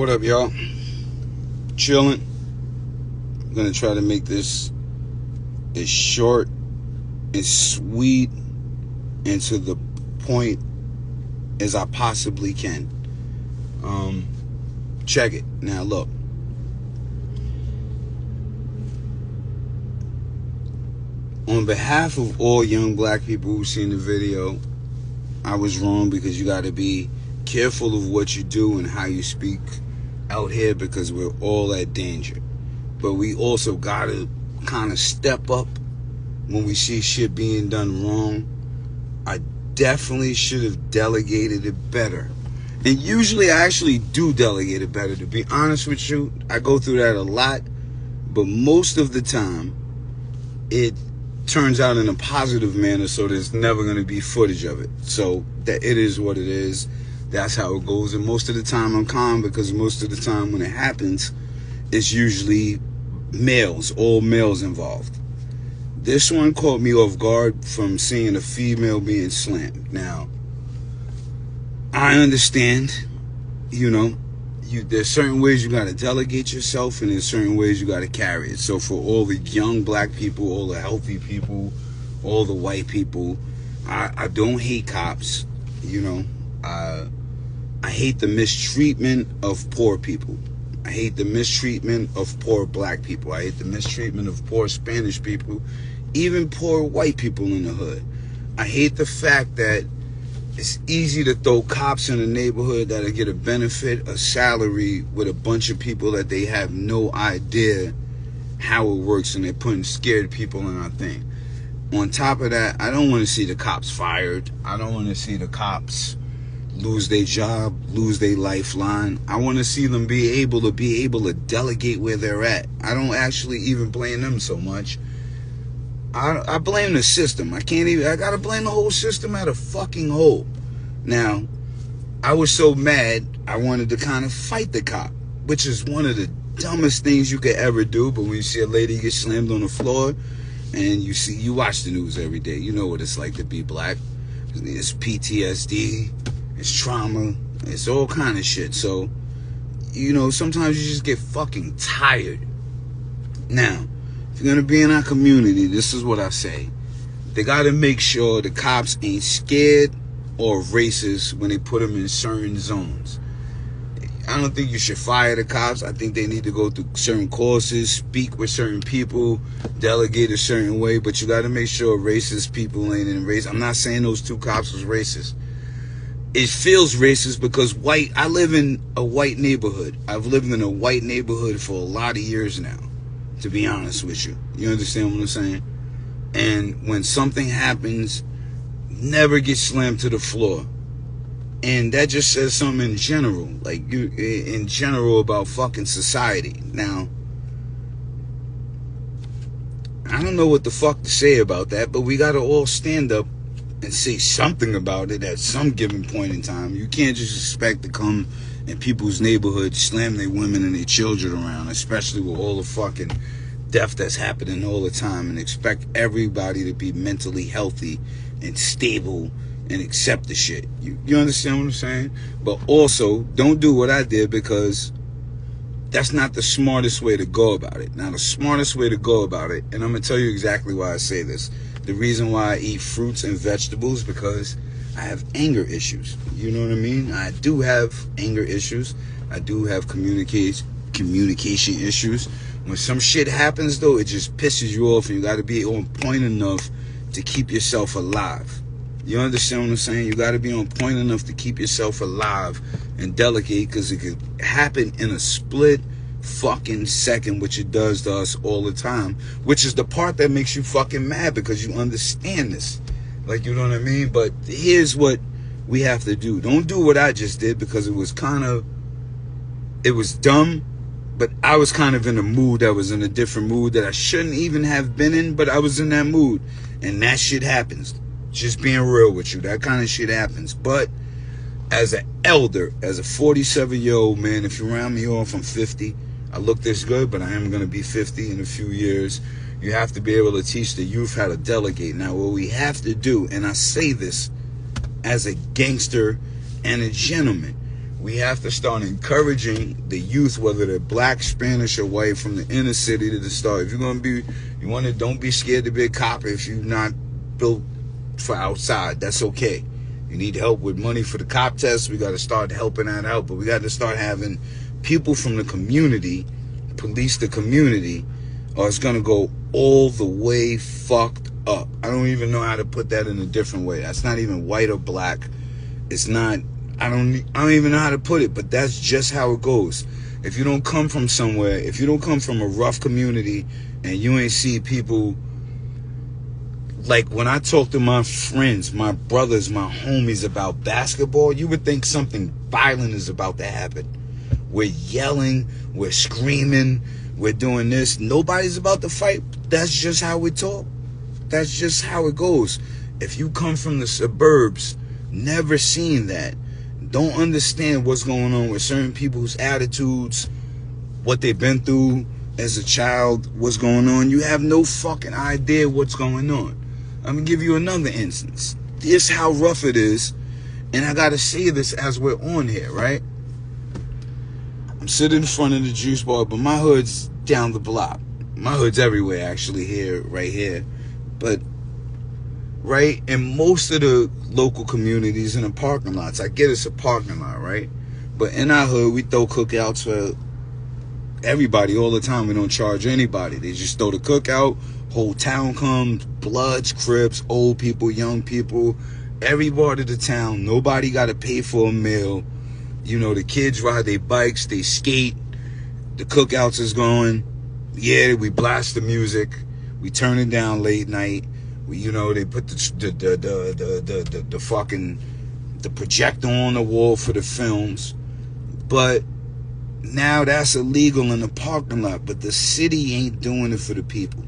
What up, y'all? Chilling. I'm gonna try to make this as short and sweet and to the point as I possibly can. Check it. Now look. On behalf of all young black people who've seen the video, I was wrong, because you gotta be careful of what you do and how you speak out here, because we're all at danger. But we also gotta kind of step up when we see shit being done wrong. I definitely should have delegated it better. And usually I actually do delegate it better, to be honest with you. I go through that a lot, but most of the time it turns out in a positive manner, so there's never going to be footage of it. So that it is what it is. That's how it goes. And most of the time I'm calm, because most of the time when it happens, it's usually males, all males involved. This one caught me off guard from seeing a female being slammed. Now, I understand, there's certain ways you got to delegate yourself, and there's certain ways you got to carry it. So for all the young black people, all the healthy people, all the white people, I don't hate cops, I hate the mistreatment of poor people. I hate the mistreatment of poor black people. I hate the mistreatment of poor Spanish people, even poor white people in the hood. I hate the fact that it's easy to throw cops in a neighborhood that'll get a benefit, a salary, with a bunch of people that they have no idea how it works, and they're putting scared people in our thing. On top of that, I don't want to see the cops fired. I don't want to see the cops lose their job, lose their lifeline. I want to see them be able to delegate where they're at. I don't actually even blame them so much. I blame the system. I gotta blame the whole system at a fucking whole. Now, I was so mad, I wanted to kind of fight the cop, which is one of the dumbest things you could ever do. But when you see a lady get slammed on the floor, and you watch the news every day, you know what it's like to be black. It's PTSD, it's trauma, it's all kind of shit. So, sometimes you just get fucking tired. Now, if you're gonna be in our community, this is what I say. They gotta make sure the cops ain't scared or racist when they put them in certain zones. I don't think you should fire the cops. I think they need to go through certain courses, speak with certain people, delegate a certain way, but you gotta make sure racist people ain't in race. I'm not saying those two cops was racist. It feels racist because I live in a white neighborhood. I've lived in a white neighborhood for a lot of years now, to be honest with you. You understand what I'm saying? And when something happens, never get slammed to the floor. And that just says something in general, in general about fucking society. Now, I don't know what the fuck to say about that, but we gotta all stand up and say something about it at some given point in time. You can't just expect to come in people's neighborhoods, slam their women and their children around, especially with all the fucking death that's happening all the time, and expect everybody to be mentally healthy and stable and accept the shit. You understand what I'm saying? But also, don't do what I did, because that's not the smartest way to go about it. Now, the smartest way to go about it, and I'm going to tell you exactly why I say this. The reason why I eat fruits and vegetables, because I have anger issues. You know what I mean? I do have anger issues. I do have communication issues. When some shit happens, though, it just pisses you off, and you got to be on point enough to keep yourself alive. You understand what I'm saying? You got to be on point enough to keep yourself alive and delegate, because it could happen in a split fucking second, which it does to us all the time, which is the part that makes you fucking mad, because you understand this. You know what I mean? But here's what we have to do. Don't do what I just did, because it was dumb, but I was kind of in a mood that was in a different mood that I shouldn't even have been in, but I was in that mood, and that shit happens. Just being real with you, that kind of shit happens. But as an elder, as a 47-year-old man, if you round me off, I'm 50. I look this good, but I am going to be 50 in a few years. You have to be able to teach the youth how to delegate. Now, what we have to do, and I say this as a gangster and a gentleman, We have to start encouraging the youth, whether they're black, Spanish, or white, from the inner city to start. If you're gonna be, don't be scared to be a cop if you're not built for outside. That's okay. You need help with money for the cop test. We got to start helping that out, but we got to start having people from the community police the community, or it's gonna go all the way fucked up. I don't even know how to put that in a different way. That's not even white or black. It's not. I don't even know how to put it, but that's just how it goes. If you don't come from somewhere, if you don't come from a rough community, and you ain't see people, like when I talk to my friends, my brothers, my homies about basketball, you would think something violent is about to happen. We're yelling, we're screaming, we're doing this. Nobody's about to fight. That's just how we talk. That's just how it goes. If you come from the suburbs, never seen that, don't understand what's going on with certain people's attitudes, what they've been through as a child, what's going on, you have no fucking idea what's going on. I'm gonna give you another instance. This is how rough it is, and I gotta say this as we're on here, right? I'm sitting in front of the juice bar, but my hood's down the block. My hood's everywhere, actually, here, right here. But right in most of the local communities, in the parking lots, I get it's a parking lot, right? But in our hood, we throw cookouts for everybody all the time. We don't charge anybody. They just throw the cookout, whole town comes, Bloods, Crips, old people, young people, every part of the town. Nobody got to pay for a meal. You know, the kids ride their bikes, they skate, the cookouts is going. Yeah, we blast the music, we turn it down late night. They put the fucking projector on the wall for the films. But now that's illegal in the parking lot, but the city ain't doing it for the people.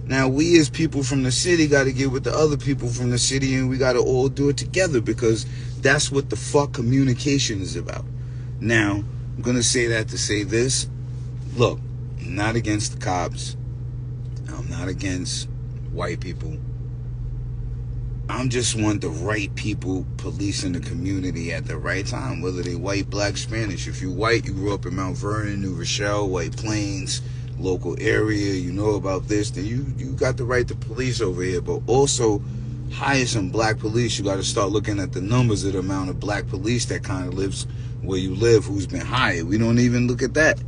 Now we as people from the city got to get with the other people from the city, and we got to all do it together, because that's what the fuck communication is about. Now, I'm going to say that to say this. Look, I'm not against the cops. I'm not against white people. I'm just want the right people policing the community at the right time, whether they white, black, Spanish. If you white, you grew up in Mount Vernon, New Rochelle, White Plains, local area, you know about this, then you got the right to police over here. But also, hire some black police. You got to start looking at the numbers of the amount of black police that kind of lives where you live, who's been hired. We don't even look at that.